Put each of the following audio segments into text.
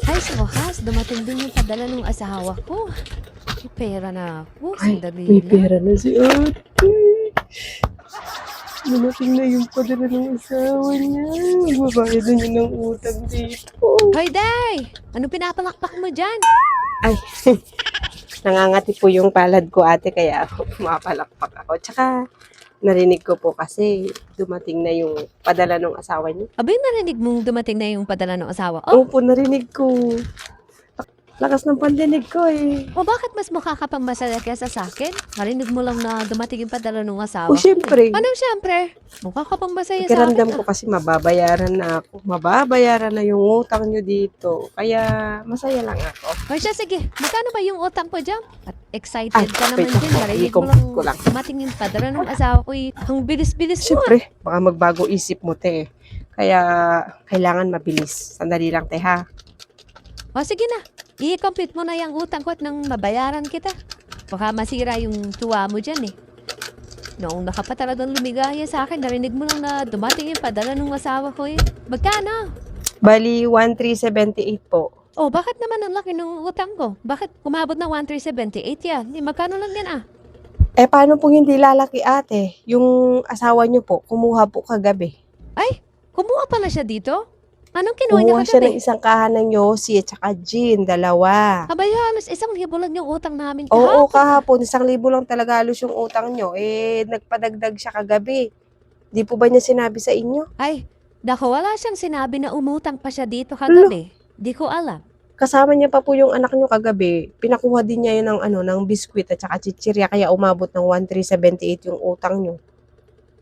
Ay, sa wakas, dumating din yung padala ng asawa ko. May pera na ako. Ay, Sandali may lang. pera na si ate. Dumating na yung padala ng asawa niya. Magbabayad na niya ng utang dito. Hoy, Day! Anong pinapalakpak mo dyan? Ay, nangangati po yung palad ko ate kaya ako pumapalakpak ako. Tsaka narinig ko po kasi dumating na yung padala ng asawa niya. Abay, narinig mong dumating na yung padala ng asawa. Oh, Opo, narinig ko. Lakas ng pandinig ko eh. o bakit mas mukha ka pang masaya kesa sa akin? Narinig mo lang na dumating yung padala ng asawa O ko. syempre, Anong syempre? Mukha ka pang masaya sa pakiramdam akin. ko kasi mababayaran na ako. Mababayaran na yung utang nyo dito. Kaya masaya lang ako. O siya, sige. Magkano ba yung utang ko dyan? At excited Ay, ka naman wait lang dyan. po. Narinig mo I-compute ko lang. lang dumating yung padala ng asawa ko. Ang bilis-bilis mo. Syempre, baka magbago isip mo te. Kaya kailangan mabilis. Sandali lang te ha. O sige na. I-complete mo na yung utang ko at nang mabayaran kita. Baka masira yung tuwa mo dyan eh. Noong nakapatalagang lumigaya sa akin, narinig mo lang na dumating yung padala ng asawa ko eh. Magkano? Bali, 1378 po. Oh, bakit naman ang laki ng utang ko? Bakit umabot na 1378 yan? Magkano lang yan ah? Eh, paano po hindi lalaki ate? Yung asawa niyo po, kumuha po kagabi. Ay, kumuha pala siya dito? Anong kinuha niya Kumuha siya ng kagabi? isang kahan ng yosi at saka gin, dalawa. Abay, halos 1,000 lang yung utang namin Oo, kahapon. kahapon, 1,000 lang talaga halos yung utang nyo. Eh, nagpadagdag siya kagabi. Di po ba niya sinabi sa inyo? Ay, dako, wala siyang sinabi na umutang pa siya dito kagabi. Di ko alam. Kasama niya pa po yung anak nyo kagabi. Pinakuha din niya yun ng biskwit at saka chichirya kaya umabot ng 1378 yung utang nyo.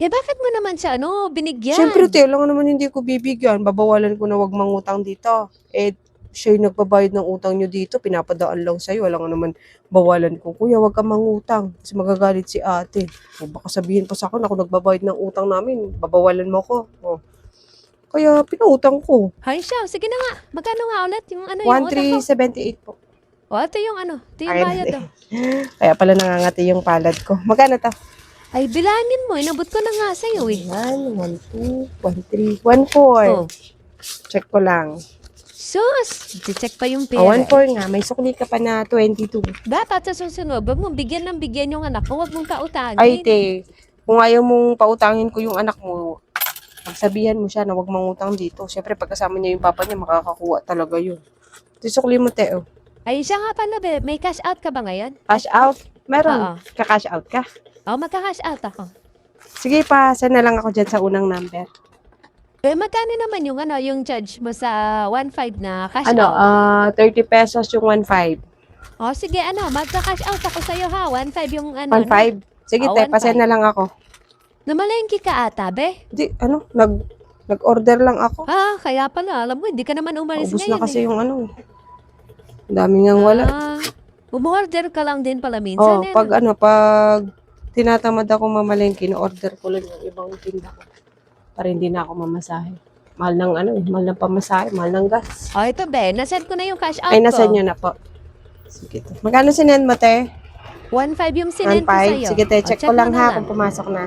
Eh, bakit mo naman siya, binigyan? Siyempre, Teo, lang naman hindi ko bibigyan. Babawalan ko na wag mangutang dito. Eh, siya yung nagbabayad ng utang nyo dito. Pinapadaan lang sa'yo. Wala nga naman bawalan ko. Kuya, wag ka mangutang. Kasi magagalit si ate. O baka sabihin pa sa akin, ako nagbabayad ng utang namin. Babawalan mo ko. O. Kaya, pinautang ko. Ay, siya, sige na nga. Magkano nga ulit yung yung utang ko? 1378 po. O, ito yung ito yung Ayun, bayad Kaya pala nangangati yung palad ko. Magkano to? Ay, bilangin mo. Inabot ko na nga sa'yo eh. 1, 1, 2, 1, 3, 1, 4. Oh. Check ko lang. Sus! Check pa yung O, pera. 1, 4 nga. May sukli ka pa na 22. Dapat sa susunod, wag mong bigyan ng bigyan yung anak ko. Wag mong pautangin. Ay, te, kung ayaw mong pautangin ko yung anak mo, magsabihan mo siya na wag mangutang dito. Siyempre, pagkasama niya yung papa niya, makakakuha talaga yun. Sukli mo, te, oh. Ay, siya nga pala, be. May cash out ka ba ngayon? Cash out? Meron. Oo. Ka-cash out ka? O, magka-cash out ako. Sige pa, send na lang ako dyan sa unang number. Eh, magkano naman yung charge mo sa 1.5 na cash Ano, out? 30 pesos yung 1.5. O, sige, magka-cash out ako sa'yo, ha? 1.5 yung 1.5? Sige, Oh, te, 1.5. pasend na lang ako. Namalengke ka ata, be? Di, nag-order lang ako. Ah, kaya pala. Alam mo, hindi ka naman umalis Ubus ngayon na kasi eh. yung ang dami ngang wala. Umorder ka lang din pala minsan. Oh, pag tinatamad ako mamalengke, na-order ko lang yung ibang tinda ko. Para hindi na ako mamasahe. Mahal ng mahal ng pamasahe, mahal ng gas. O, ito, be. Nasend ko na yung cash out Ay, ko. nasa inyo na po. Sige, te. Magkano sinend mo, te? 1.5 yung sinend ko 1.5? sa'yo. Sige, te, O, check ko lang mo ha kung pumasok na.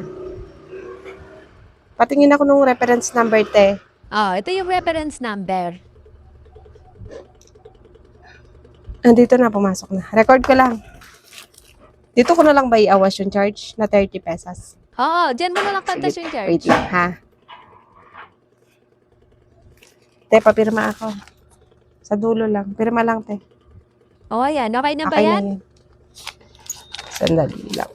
Patingin ako nung reference number, te. Ito yung reference number. Andito na, pumasok na. Record ko lang. Dito ko na lang ba i-awas yung charge na 30 pesos? Oo, dyan mo na lang kantas yung charge. Wait lang, ha? Te, papirma ako. Sa dulo lang. Pirma lang, te. O, ayan. Okay na ba Okay na yan? yun. Sandali lang.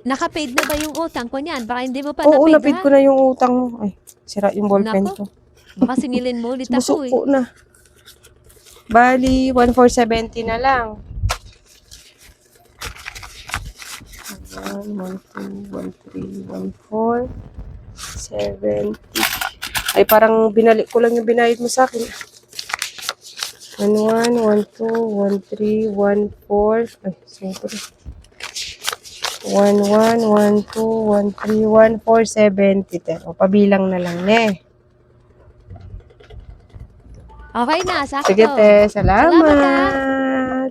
Naka-paid na ba yung utang ko niyan? Baka hindi mo pa Oo, na-paid, napid ha? ko na yung utang mo. Ay, sira yung ballpen Nako. ko. Baka singilin mo ulit ako, eh. Sumusuko na. Bali, 1,470 na lang. 1, 1, 2, 1, 3, 1, 4, 70. Ay, parang binalik ko lang yung binayad mo sa akin. 1, 1, 1, 2, 1, 3, 1, 4. Ay, sorry. 1, 1, 1, 2, 1, 3, 1, 4, 70. O, pabilang na lang, ne. Okay na, sakto. Sige, te. Salamat, Salamat.